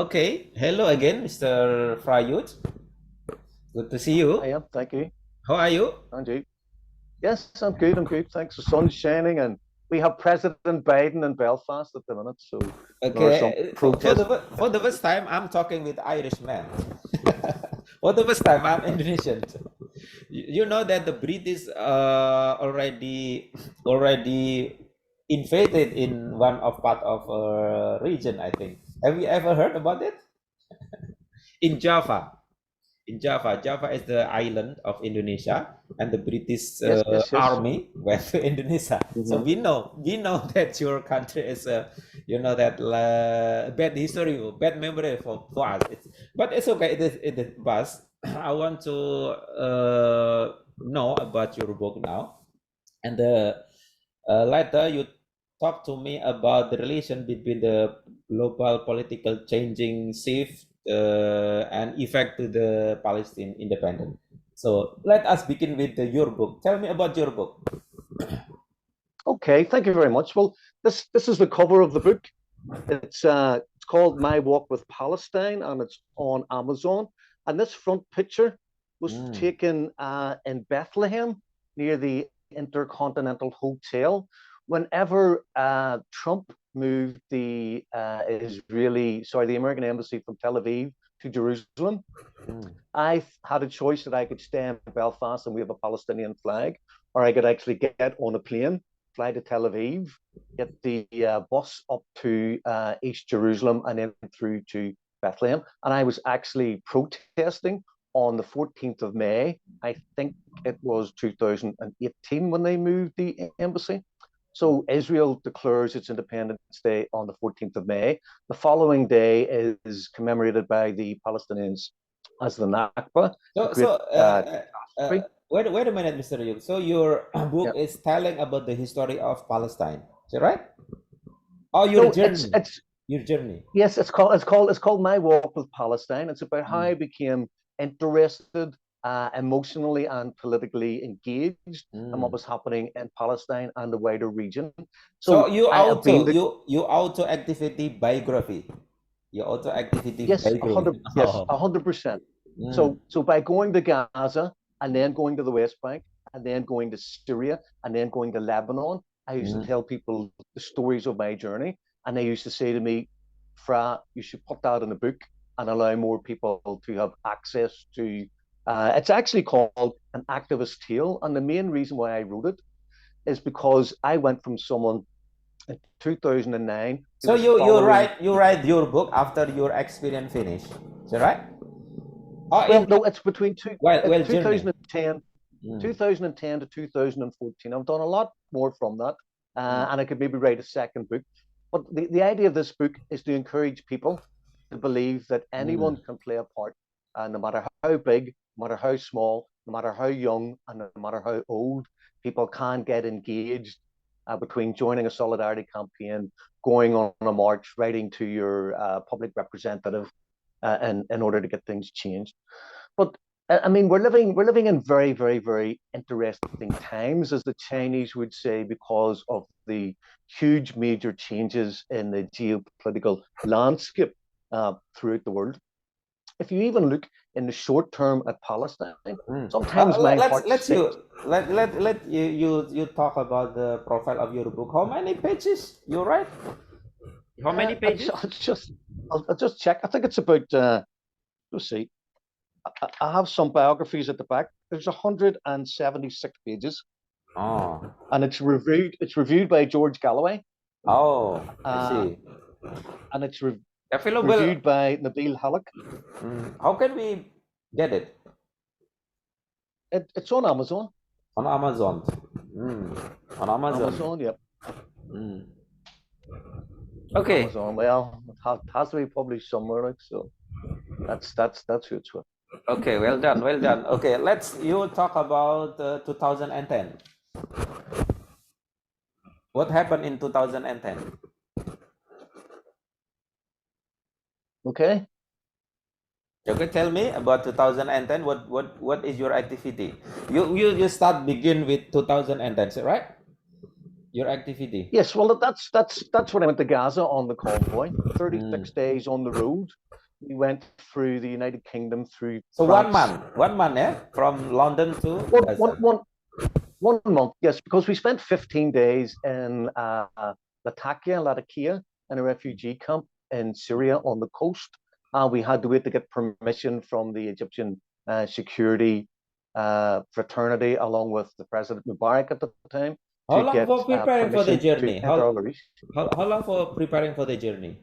Okay. Hello again, Mr. Fra Huges. Good to see you. I am, thank you. How are you? And you? Yes, I'm good. I'm good. Thanks. The sun's shining, and we have President Biden in Belfast at the minute. So there are some Okay. protests. For the first time, I'm talking with Irishman. For the first time, I'm Indonesian. You know that the British already invaded in one of part of region, I think. Have you ever heard about it? In Java. Java is the island of Indonesia, and the British Yes, yes, yes. army went to Indonesia. So Hmm. we know that your country is that bad history, bad memory for us. But it's okay. It is past. I want to know about your book now, and later you talk to me about the relation between the global political changing shift and effect to the Palestine independence. So let us begin with your book. Tell me about your book. Okay, thank you very much. Well, this is the cover of the book. It's called My Walk with Palestine, and it's on Amazon. And this front picture was Hmm. taken in Bethlehem near the Intercontinental Hotel. Whenever Trump moved the American embassy from Tel Aviv to Jerusalem, Hmm. I had a choice that I could stay in Belfast and wave a Palestinian flag, or I could actually get on a plane, fly to Tel Aviv, get the bus up to East Jerusalem, and then through to Bethlehem. And I was actually protesting on the 14th of May. I think it was 2018 when they moved the embassy. So Israel declares its Independence Day on the 14th of May. The following day is commemorated by the Palestinians as the Nakba, the So so great catastrophe. wait a minute, Mr. Yuk. So your book Yeah. is telling about the history of Palestine. Is that right? Oh, your No, it's journey. it's Your journey. yes, it's called My Walk with Palestine. It's about how Hmm. I became interested, emotionally and politically engaged in what Hmm. was happening in Palestine and the wider region. So So I have been to you auto activity biography. Your auto activity Yes, a biography. hundred, yes, Oh. 100%. Mm, So by going to Gaza and then going to the West Bank and then going to Syria and then going to Lebanon, I used to mm, tell people the stories of my journey, and they used to say to me, "Fra, you should put that in a book and allow more people to have access to." It's actually called an activist tale, and the main reason why I wrote it is because I went from someone in 2009 who So was you following. write your book after your experience finish. Is that right? Or Well, in no, it's between well journey. 2010 Mm, 2010 to 2014. I've done a lot more from that, mm, and I could maybe write a second book. But the idea of this book is to encourage people to believe that anyone mm. can play a part, no matter how big, no matter how small, no matter how young, and no matter how old, people can get engaged between joining a solidarity campaign, going on a march, writing to your public representative, in order to get things changed. But I mean, we're living in very, very, very interesting times, as the Chinese would say, because of the huge major changes in the geopolitical landscape throughout the world. If you even look in the short term at Palestine, Mm. sometimes my heart sinks. Let you talk about the profile of your book. How many pages you write? How many It's, pages? it's just, I'll just check. I think it's about. Let's see. I have some biographies at the back. There's 176 pages, Oh, and It's reviewed by George Galloway, oh, I uh, see. and it's Available. reviewed by Nabil Halak. How can we get it It's on Amazon. on Amazon? Mm, on Amazon. Amazon, yep. Mm. Okay. Amazon. Well, it has to be published somewhere, like so. That's who it's with. Okay. Well done. Well done. Okay. Let's you talk about 2010. What happened in 2010? Okay. Okay, tell me about 2010. What is your activity? You start begin with 2010, right? Your activity. Yes, well, that's when I went to Gaza on the convoy. 36 days on the road. We went through the United Kingdom, through So France. 1 month, eh? From London to One, one, Gaza. one, 1 month, yes, because we spent 15 days in Latakia, in a refugee camp in Syria on the coast. We had to wait to get permission from the Egyptian security fraternity, along with the President Mubarak at the time, How to long get for preparing for the permission to journey? enter Al Arish. How long for preparing for the journey?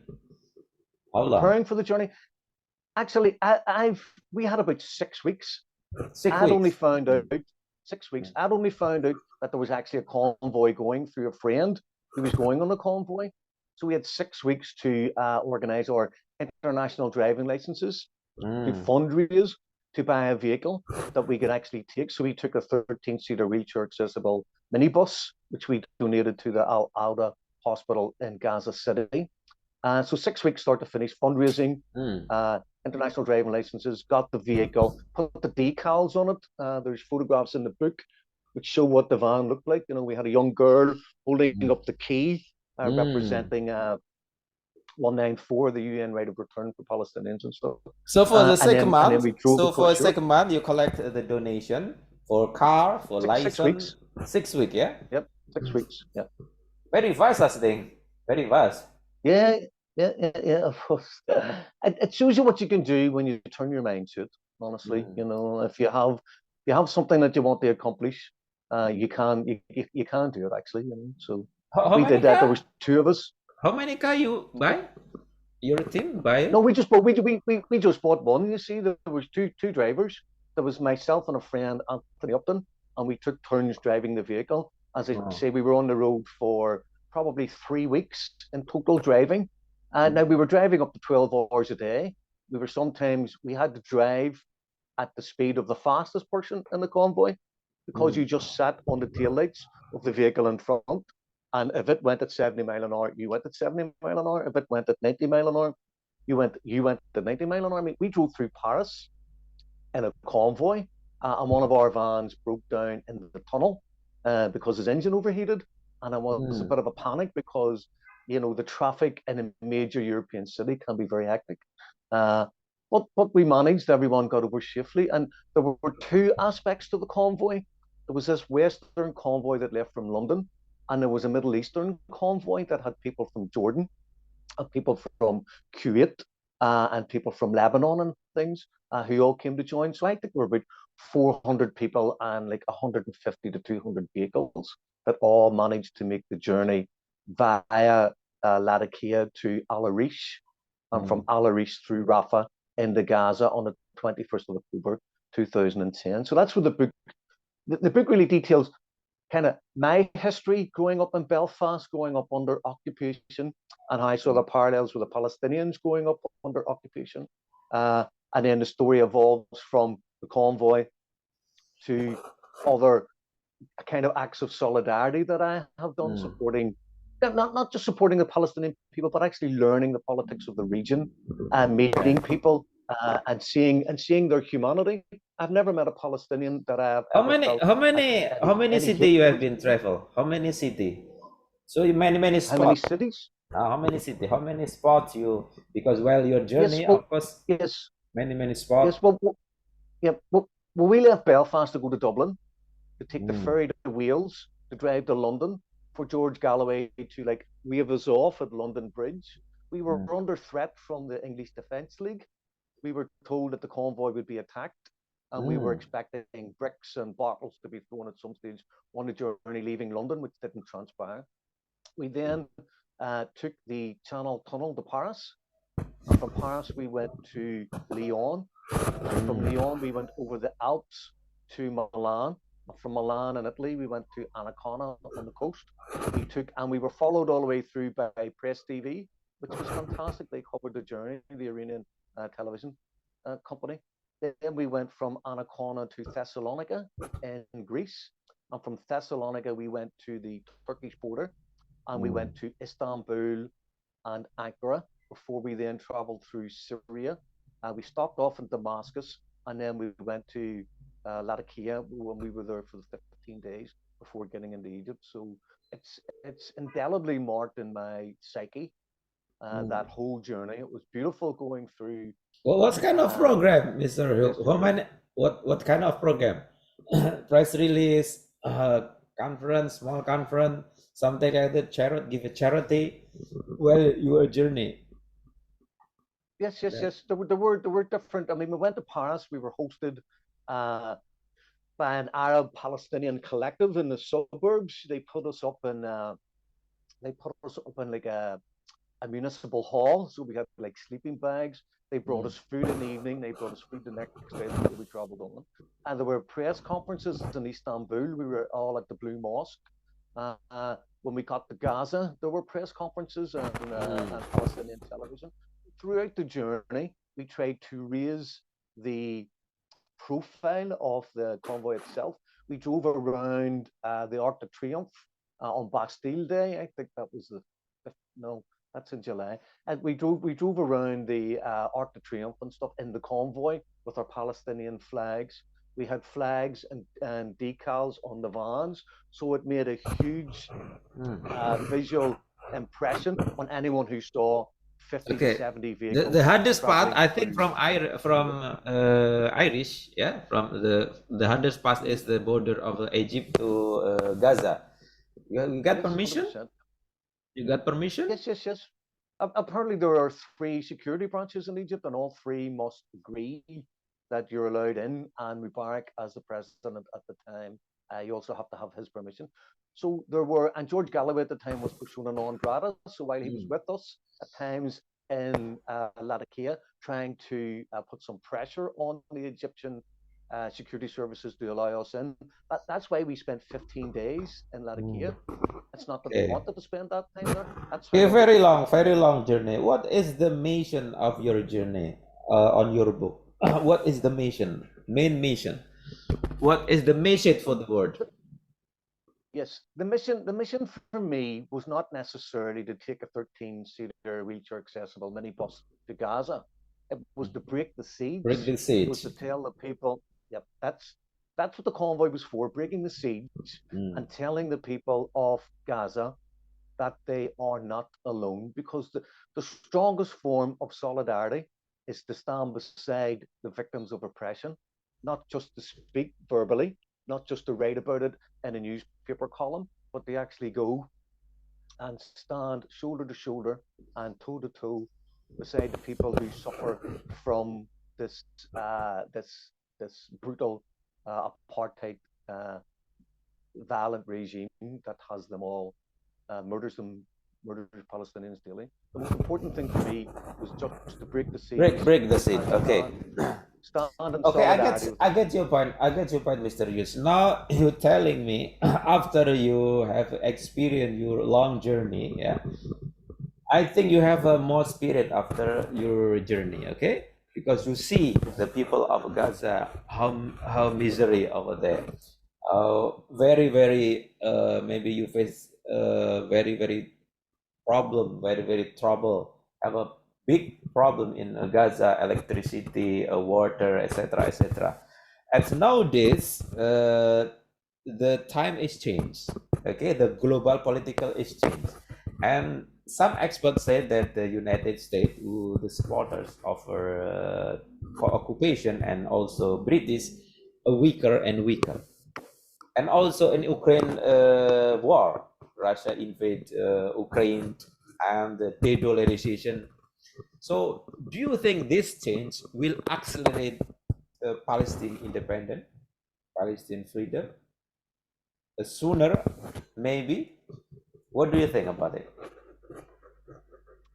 How long? Preparing for the journey, actually, I've we had about 6 weeks. Six I'd only weeks. found out Mm. 6 weeks. I'd only found out that there was actually a convoy going through a friend who was going on the convoy. So we had 6 weeks to organize our international driving licenses, to Mm. fundraise, to buy a vehicle that we could actually take. So we took a 13-seater wheelchair accessible minibus, which we donated to the Al Auda Hospital in Gaza City. So 6 weeks start to finish, fundraising, Mm. international driving licenses, got the vehicle, put the decals on it. There's photographs in the book which show what the van looked like. You know, we had a young girl holding Mm. up the key, Mm. representing 194, the UN right of return for Palestinians and stuff. So for the second And then month, we drove across Europe. you collect the donation for car, for Six license. weeks. 6 weeks, yeah. Yep, 6 weeks. Yeah. Very vast, I think. Very vast. Yeah, yeah. Of course. It shows you what you can do when you turn your mind to it. Honestly, Mm. you know, if you have something that you want to accomplish, you can do it actually. You know, so How we many did that. There car? was two of us. How many car you buy? Your team buy? No, we just bought one. You see, there was two drivers. There was myself and a friend, Anthony Upton, and we took turns driving the vehicle. As I Oh. say, we were on the road for probably 3 weeks in total driving. Mm. Now we were driving up to 12 hours a day. We had to drive at the speed of the fastest person in the convoy, because Mm. you just sat on the taillights of the vehicle in front. And if it went at 70 mile an hour, you went at 70 mile an hour. If it went at 90 mile an hour, you went at 90 mile an hour. I mean, we drove through Paris in a convoy, and one of our vans broke down in the tunnel because his engine overheated, and it was a Mm. bit of a panic because the traffic in a major European city can be very hectic. Uh, but we managed. Everyone got over safely, and there were two aspects to the convoy. There was this Western convoy that left from London, and there was a Middle Eastern convoy that had people from Jordan, people from Kuwait, and people from Lebanon and things, who all came to join. So I think there were about 400 people and like 150 to 200 vehicles that all managed to make the journey via Latakia to Al Arish, and from Mm. Al Arish through Rafah into Gaza on the 21st of October 2010. So that's what the book really details kind of my history growing up in Belfast, growing up under occupation, and how I saw the parallels with the Palestinians growing up under occupation. And then the story evolves from the convoy to other kind of acts of solidarity that I have done, Mm. supporting not just supporting the Palestinian people, but actually learning the politics of the region, and meeting people, and seeing their humanity. I've never met a Palestinian that I have How ever many felt how many how many any city you have hatred been towards. travel? How many city? So many How many spots. cities? How many city? How many spots you? Because well, your Yes, journey, well, of course, yes, many spots. yes, yeah, we left Belfast to go to Dublin, to take the Mm. ferry to Wales, to drive to London, for George Galloway to like wave us off at London Bridge. We were Mm. under threat from the English Defence League. We were told that the convoy would be attacked, and we were Mm. expecting bricks and bottles to be thrown at some stage on the journey leaving London, which didn't transpire. We then took the Channel Tunnel to Paris, and from Paris we went to Lyon, and from Mm. Lyon we went over the Alps to Milan. And from Milan in Italy we went to Ancona on the coast. We were followed all the way through by Press TV, which was fantastic. They covered the journey, the Iranian television company. Then we went from Ancona to Thessalonica in Greece, and from Thessalonica we went to the Turkish border, and we Mm. went to Istanbul and Ankara before we then traveled through Syria. We stopped off in Damascus, and then we went to Latakia when we were there for the 15 days. before getting into Egypt. So it's indelibly marked in my psyche. That whole journey, it was beautiful going through Well, what kind of program, Mr. place Hugh? to How place. many? What kind of program? Press release, conference, small conference, something like that. Charity, give a charity. Well, your journey. Yes, yes, That, yes. There were different. I mean, we went to Paris. We were hosted uh, by an Arab Palestinian collective in the suburbs. They put us up in like a municipal hall. So we had like sleeping bags. They brought us food in the evening. They brought us food the next day before we traveled on. And there were press conferences in Istanbul. We were all at the Blue Mosque. When we got to Gaza, there were press conferences and Palestinian television. Throughout the journey, we tried to raise the profile of the convoy itself. We drove around the Arc de Triomphe on Bastille Day. I think that was no, that's in July. And we drove around the Arc de Triomphe and stuff in the convoy with our Palestinian flags. We had flags and decals on the vans, so it made a huge visual impression on anyone who saw 50 to okay. 70 The vehicles hardest part, traveling I think, through from Irish, yeah, from the hardest part is the border of Egypt to Gaza. You got Yes, permission? 100%. You got permission? Yes, yes, yes. Apparently, there are three security branches in Egypt, and all three must agree that you're allowed in. And Mubarak, as the president at the time, you also have to have his permission. So there were, and George Galloway at the time was persona non grata. So while he was Hmm. with us at times in Latakia, trying to put some pressure on the Egyptian security services to allow us in, that's why we spent 15 days in Hmm. Latakia. It's not that we Okay. wanted to spend that time there. That's how Okay, long it took us. very long journey. What is the mission of your journey on your book? What is the mission? Main mission. What is the message for the world? Yes, the mission for me was not necessarily to take a 13-seater wheelchair accessible minibus to Gaza. It was to break the Break siege. the It was siege. to tell the people, yep, that's what the convoy was for, breaking the siege Mm. and telling the people of Gaza that they are not alone, because the strongest form of solidarity is to stand beside the victims of oppression, not just to speak verbally, not just to write about it in a newspaper column, but to actually go and stand shoulder to shoulder and toe to toe beside the people who suffer from this this brutal apartheid uh, violent regime that has them all murders Palestinians daily. The most important thing for me was just to break the siege Break the siege. and Okay. stand in Okay, solidarity with the I get people. your point. I get your point, Mr. Hughes. Now you're telling me after you have experienced your long journey, yeah, I think you have a more spirit after your journey, okay? Because you see Yes. the people of Gaza, how misery over there. Very maybe you face very problem, very trouble. Have a big problem in Gaza, electricity, water, etc., etc. As nowadays, the time is changed. Okay, the global political is changed, and some experts say that the United States, who the supporters of for occupation, and also British, are weaker and weaker. And also in Ukraine war, Russia invade Ukraine and the de-dollarization. So, do you think this change will accelerate Palestine independence, Palestine freedom sooner, maybe? What do you think about it?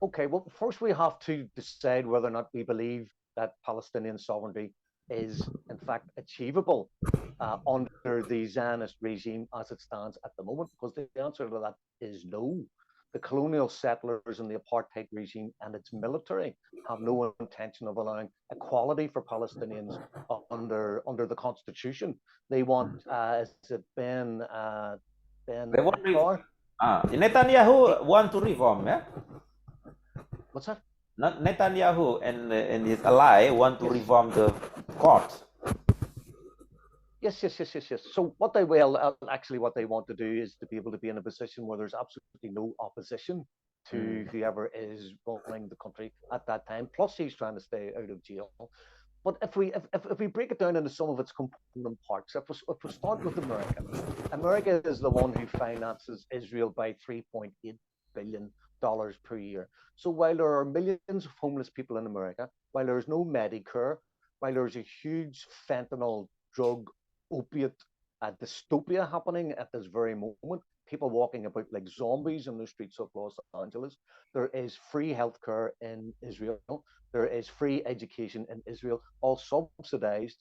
Okay, well, first we have to decide whether or not we believe that Palestinian sovereignty is, in fact, achievable under the Zionist regime as it stands at the moment, because the answer to that is no. The colonial settlers and the apartheid regime and its military have no intention of allowing equality for Palestinians under the constitution. They want, is it Ben They want Iktar? He, Netanyahu want to reform, yeah? what's that? Not Netanyahu and his ally want to Yes. reform the court. Yes. So what they will actually what they want to do is to be able to be in a position where there's absolutely no opposition to Mm, whoever is running the country at that time. Plus, he's trying to stay out of jail. But if we break it down into some of its component parts, if we start with America, America is the one who finances Israel by $3.8 billion per year. So while there are millions of homeless people in America, while there's no Medicare, while there's a huge fentanyl drug opiate dystopia happening at this very moment, people walking about like zombies in the streets of Los Angeles, there is free healthcare in Israel. There is free education in Israel, all subsidized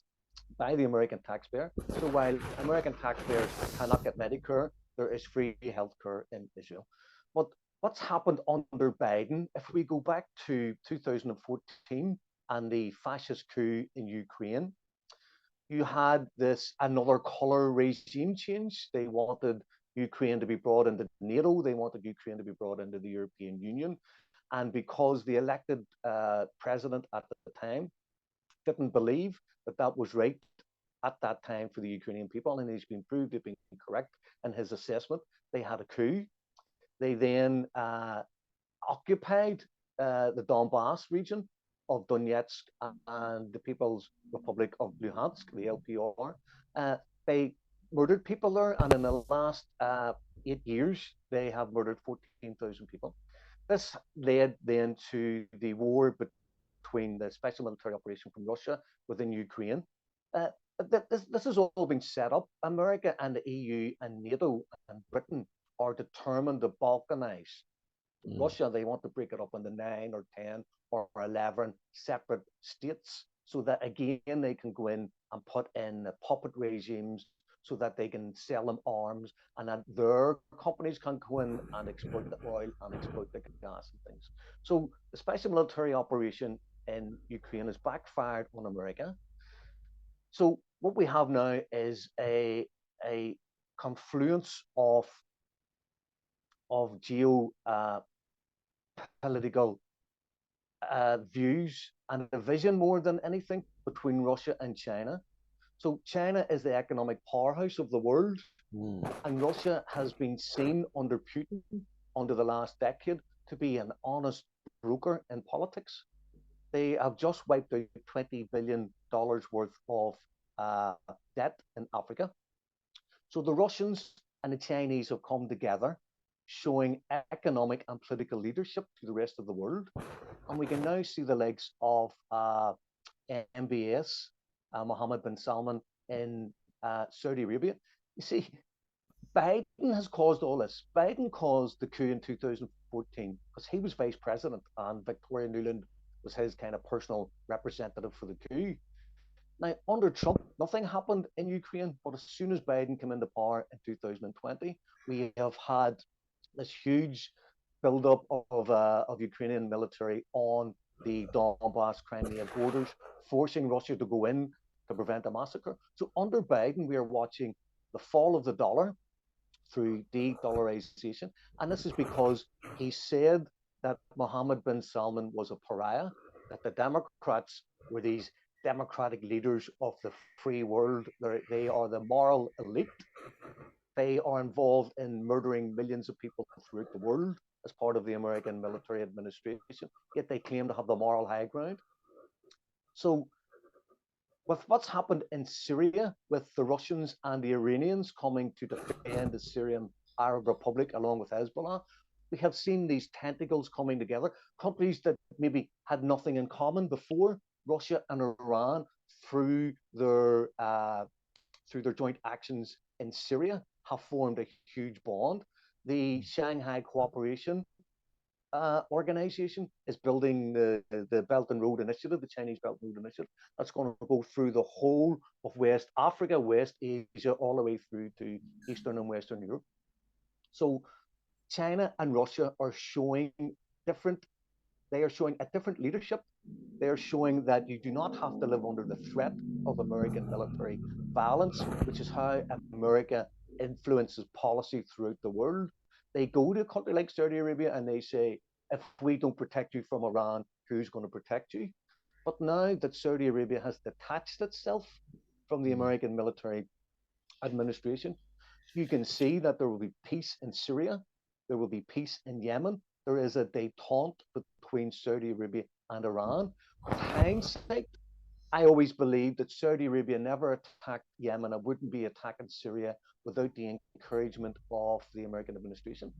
by the American taxpayer. So while American taxpayers cannot get Medicare, there is free healthcare in Israel. But what's happened under Biden, if we go back to 2014 and the fascist coup in Ukraine, you had this another color regime change. They wanted Ukraine to be brought into NATO. They wanted Ukraine to be brought into the European Union. And because the elected president at the time didn't believe that that was right at that time for the Ukrainian people, and he's been proved to be correct in his assessment, they had a coup. They then occupied the Donbass region of Donetsk and the People's Republic of Luhansk, the LPR. They murdered people there, and in the last 8 years, they have murdered 14,000 people. This led then to the war between the special military operation from Russia within Ukraine. Uh, this has all been set up. America and the EU and NATO and Britain are determined to balkanize mm, Russia. They want to break it up into 9 or 10 or 11 separate states so that again they can go in and put in puppet regimes so that they can sell them arms and that their companies can go in and exploit the oil and exploit the gas and things. So the special military operation in Ukraine has backfired on America. So what we have now is a confluence of geopolitical views and a vision more than anything between Russia and China. So China is the economic powerhouse of the world, mm, and Russia has been seen under Putin under the last decade to be an honest broker in politics. They have just wiped out $20 billion worth of uh, debt in Africa. So the Russians and the Chinese have come together, showing economic and political leadership to the rest of the world. And we can now see the legs of MBS, Mohammed bin Salman in Saudi Arabia. You see, Biden has caused all this. Biden caused the coup in 2014 because he was vice president and Victoria Nuland was his kind of personal representative for the coup. Now, under Trump, nothing happened in Ukraine, but as soon as Biden came into power in 2020, we have had this huge buildup of Ukrainian military on the Donbass Crimea borders, forcing Russia to go in to prevent a massacre. So under Biden, we are watching the fall of the dollar through de-dollarization, and this is because he said that Mohammed bin Salman was a pariah, that the Democrats were these democratic leaders of the free world. They are the moral elite. They are involved in murdering millions of people throughout the world as part of the American military administration, yet they claim to have the moral high ground. So, with what's happened in Syria, with the Russians and the Iranians coming to defend the Syrian Arab Republic along with Hezbollah, we have seen these tentacles coming together. Countries that maybe had nothing in common before, Russia and Iran, through their joint actions in Syria, have formed a huge bond. The Shanghai Cooperation organization is building the Belt and Road Initiative, the Chinese Belt and Road Initiative. That's going to go through the whole of West Africa, West Asia, all the way through to Eastern and Western Europe. So China and Russia are showing different, they are showing a different leadership. They are showing that you do not have to live under the threat of American military violence, which is how America influences policy throughout the world. They go to a country like Saudi Arabia and they say, if we don't protect you from Iran, who's going to protect you? But now that Saudi Arabia has detached itself from the American military administration. You can see that there will be peace in Syria, there will be peace in Yemen. There is a détente between Saudi Arabia and Iran. With hindsight, I always believed that Saudi Arabia never attacked Yemen and wouldn't be attacking Syria without the encouragement of the American administration.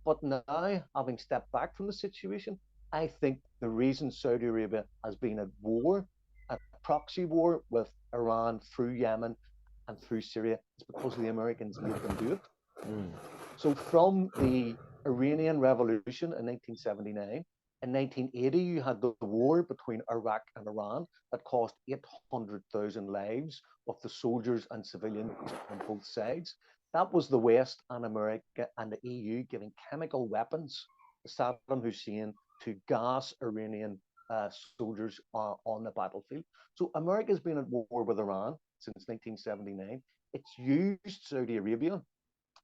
But now, having stepped back from the situation, I think the reason Saudi Arabia has been at war, a proxy war with Iran through Yemen and through Syria, is because the Americans made them do it. So from the Iranian Revolution in 1979, in 1980, you had the war between Iraq and Iran that cost 800,000 lives of the soldiers and civilians on both sides. That was the West and America and the EU giving chemical weapons to Saddam Hussein to gas Iranian soldiers on the battlefield. So America's been at war with Iran since 1979. It's used Saudi Arabia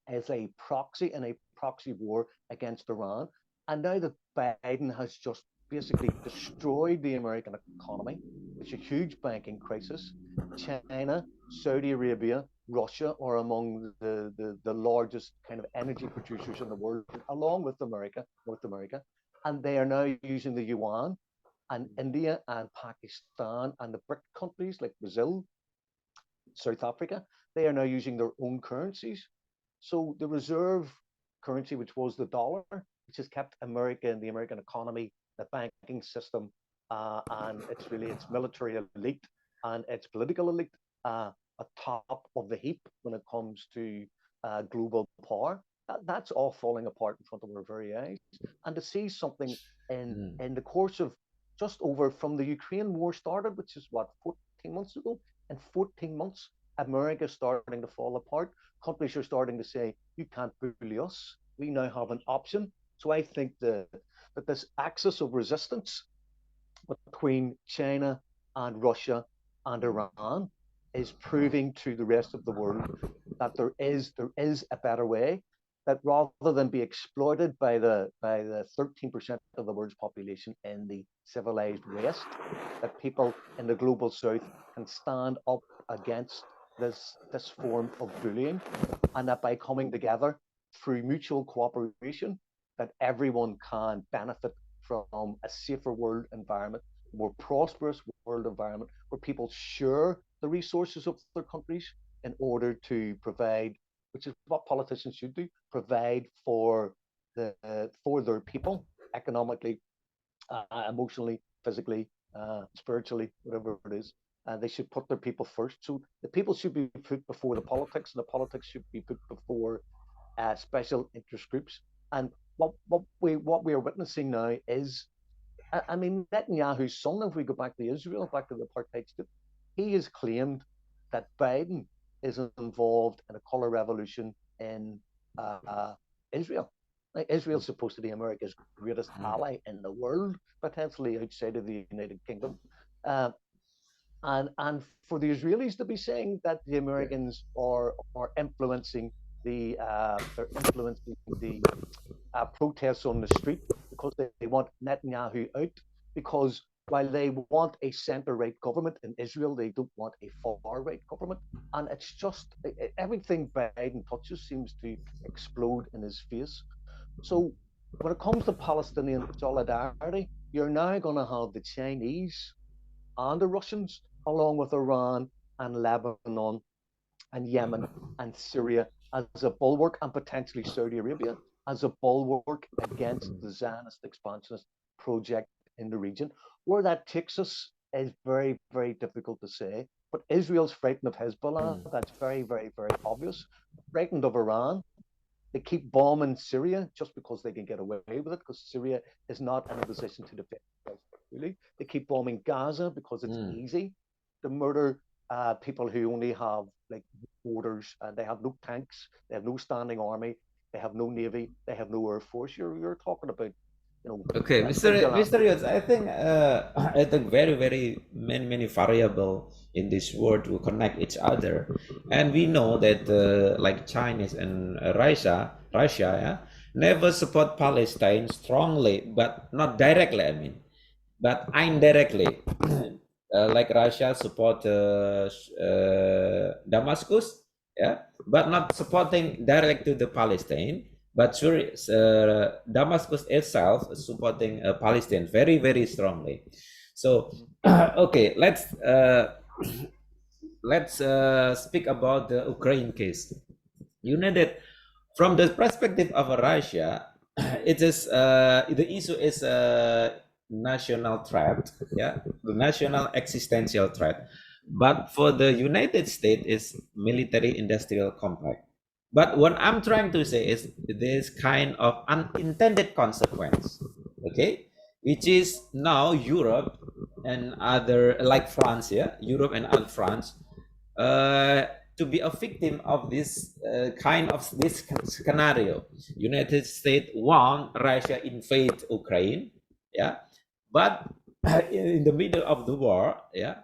as a proxy in a proxy war against Iran. And now that Biden has just basically destroyed the American economy, it's a huge banking crisis. China, Saudi Arabia, Russia are among the largest kind of energy producers in the world, along with America, North America. And they are now using the yuan, and India and Pakistan and the BRIC countries like Brazil, South Africa, they are now using their own currencies. So the reserve currency, which was the dollar, which has kept America and the American economy, the banking system, and it's really its military elite and its political elite atop of the heap when it comes to global power. That's all falling apart in front of our very eyes. And to see something in the course of just over from the Ukraine war started, which is what, 14 months ago? In 14 months, America is starting to fall apart. Countries are starting to say, you can't bully us. We now have an option. So I think that this axis of resistance between China and Russia and Iran is proving to the rest of the world that there is a better way, that rather than be exploited by the 13% of the world's population in the civilized West, that people in the global South can stand up against this form of bullying, and that by coming together through mutual cooperation, that everyone can benefit from a safer world environment, more prosperous world environment, where people share the resources of their countries in order to provide, which is what politicians should do, provide for their people economically, emotionally, physically, spiritually, whatever it is. They should put their people first. So the people should be put before the politics, and the politics should be put before special interest groups. And what we are witnessing now is, I mean, Netanyahu's son, if we go back to Israel, back to the apartheid state, he has claimed that Biden is involved in a color revolution in Israel. Like, Israel's supposed to be America's greatest ally in the world, potentially outside of the United Kingdom. And for the Israelis to be saying that the Americans are influencing the protests on the street because they want Netanyahu out, because while they want a center-right government in Israel, they don't want a far-right government. And it's just everything Biden touches seems to explode in his face. So when it comes to Palestinian solidarity, you're now going to have the Chinese and the Russians, along with Iran and Lebanon and Yemen and Syria, as a bulwark, and potentially Saudi Arabia as a bulwark against the Zionist expansionist project in the region. Where that takes us is very, very difficult to say. But Israel's frightened of Hezbollah. That's very, very, very obvious. Frightened of Iran. They keep bombing Syria just because they can get away with it, because Syria is not in a position to defend itself, really. They keep bombing Gaza because it's easy to murder people who only have like borders, and they have no tanks, they have no standing army, they have no navy, they have no air force. You're talking about, you know. Okay, Mr. Yotz, I think very many variable in this world to connect each other, and we know that like Chinese and Russia, yeah, never support Palestine strongly, but not directly. I mean, but indirectly. like Russia support Damascus, yeah, but not supporting direct to the Palestine. But sure, Damascus itself is supporting Palestine very, very strongly. So, okay, let's speak about the Ukraine case. You know that from the perspective of Russia, it is the issue is a national threat, yeah, the national existential threat. But for the United States, is military-industrial complex. But what I'm trying to say is this kind of unintended consequence, okay, which is now Europe and other like France, yeah, Europe and other France uh, to be a victim of this kind of this scenario. United States want Russia invade Ukraine, yeah, but in the middle of the war, yeah,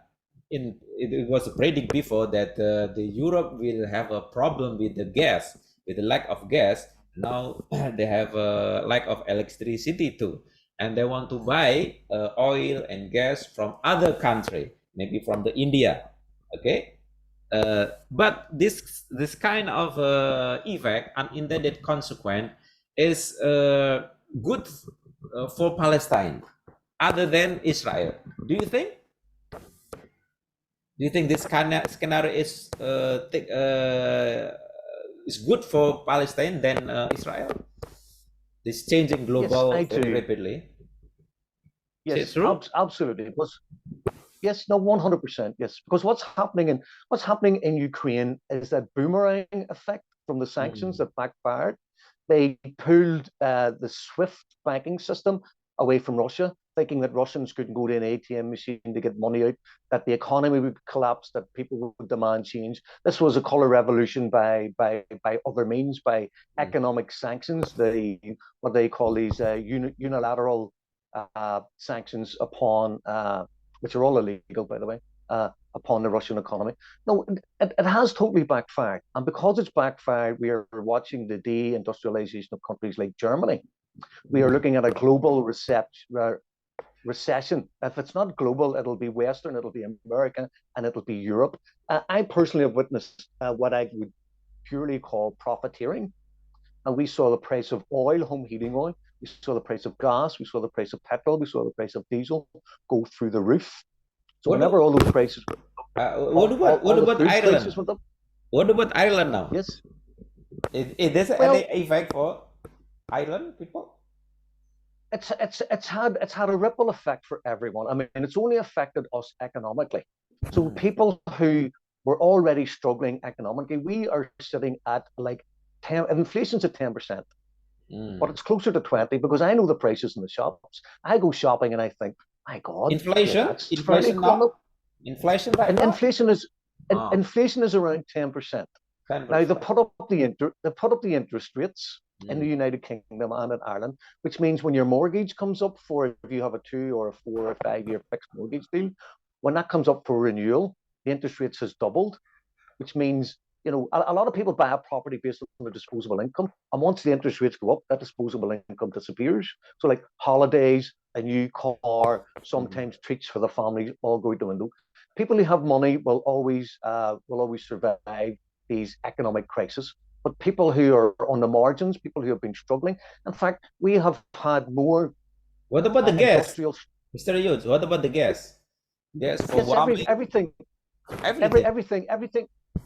it was predict before that the Europe will have a problem with the gas, with the lack of gas. Now they have a lack of electricity too, and they want to buy oil and gas from other country, maybe from the India, okay. But this kind of effect, unintended consequence, is good for Palestine, other than Israel. Do you think? Do you think this kind of scenario is good for Palestine than Israel? This changing Yes, I global very do. rapidly. Is it Yes, true? absolutely. Because yes, no, 100%. Yes, because what's happening in Ukraine is that boomerang effect from the sanctions Mm, that backfired. They pulled the SWIFT banking system away from Russia, thinking that Russians couldn't go to an ATM machine to get money out, that the economy would collapse, that people would demand change. This was a color revolution by other means, by mm, economic sanctions. What they call these unilateral sanctions upon which are all illegal, by the way, upon the Russian economy. No, it has totally backfired. And because it's backfired, we are watching the deindustrialization of countries like Germany. We are looking at a global recession. If it's not global, it'll be Western, it'll be America, and it'll be Europe. I personally have witnessed what I would purely call profiteering. And we saw the price of oil, home heating oil, we saw the price of gas, we saw the price of petrol, we saw the price of diesel go through the roof. So What whenever do, all those prices, what all the about foods Ireland? prices went up. What about Ireland now? Yes. Is there any Well, effect for Ireland people? it's had a ripple effect for everyone. I mean, it's only affected us economically. So Mm, people who were already struggling economically, we are sitting at like 10, inflation's at 10%, but mm. it's closer to 20 because I know the prices in the shops. I go shopping and I think, my God, Inflation, that's fairly inflation gone now, up. inflation right And now. Ah, inflation is around 10%. Now 10%. they put up the interest rates in the Mm, United Kingdom and in Ireland, which means when your mortgage comes up for if you have a 2 or a 4 or 5 year fixed mortgage deal, when that comes up for renewal, the interest rates has doubled, which means a lot of people buy a property based on their disposable income, and once the interest rates go up, that disposable income disappears. So like holidays, a new car, mm. sometimes treats for the family all go out the window. People who have money will always survive these economic crises. But people who are on the margins, people who have been struggling, in fact, we have had more What about the gas, industrial. Mr. Hughes? What about the gas? Gas for Yes, warming, every everything.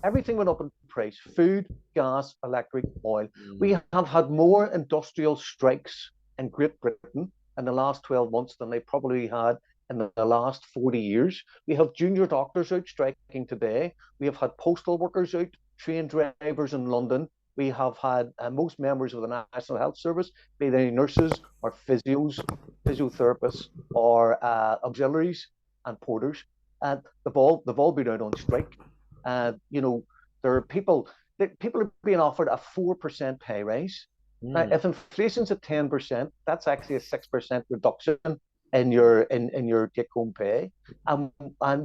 everything went up in price. Food, gas, electric, oil. We Mm, have had more industrial strikes in Great Britain in the last 12 months than they probably had in the last 40 years. We have junior doctors out striking today. We have had postal workers out, train drivers in London. We have had most members of the National Health Service, be they nurses or physiotherapists, or auxiliaries and porters, and they've all been out on strike. And there are people are being offered a 4% pay raise. Now, mm. if inflation's at 10%, that's actually a 6% reduction in your take home pay. And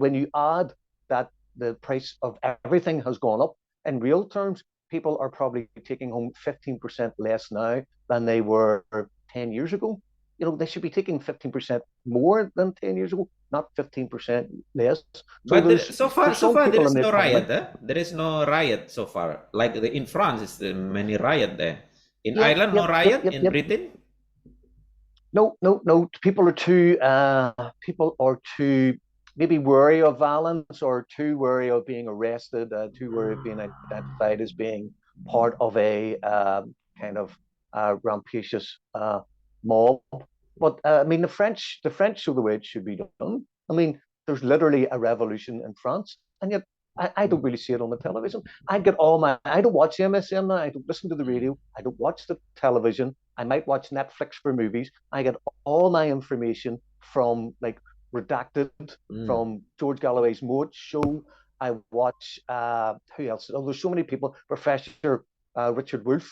when you add that the price of everything has gone up in real terms, people are probably taking home 15% less now than they were 10 years ago. They should be taking 15% more than 10 years ago. not 15% less. So But there's so some far there people in is the no riot. economy. There is no riot so far. Like in France, is many riot there. In Yep, Ireland, no yep, yep, riot. yep, In yep. Britain, No, no, no. People are too maybe wary of violence, or too wary of being arrested, too wary of being identified as being part of a kind of rampacious mob. But I mean, the French show the way it should be done. I mean, there's literally a revolution in France, and yet I don't really see it on the television. I don't watch MSN now. I don't listen to the radio. I don't watch the television. I might watch Netflix for movies. I get all my information from like Redacted, mm. from George Galloway's Moat show. I watch who else? Oh, there's so many people. Professor Richard Wolff.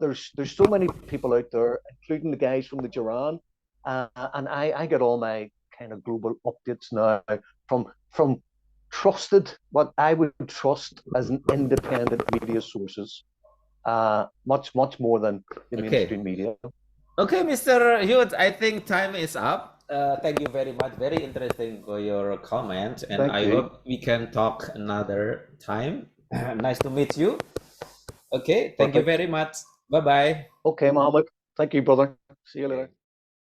There's so many people out there, including the guys from the Duran, and I get all my kind of global updates now from trusted, what I would trust as an independent media sources, much more than the Okay. mainstream media. Okay, Mr. Hughes, I think time is up. Thank you very much. Very interesting for your comment, and Thank I you. hope we can talk another time. Nice to meet you. Okay, thank you Perfect. very much. Bye bye. Okay, Mohammed. Thank you, brother. See you later.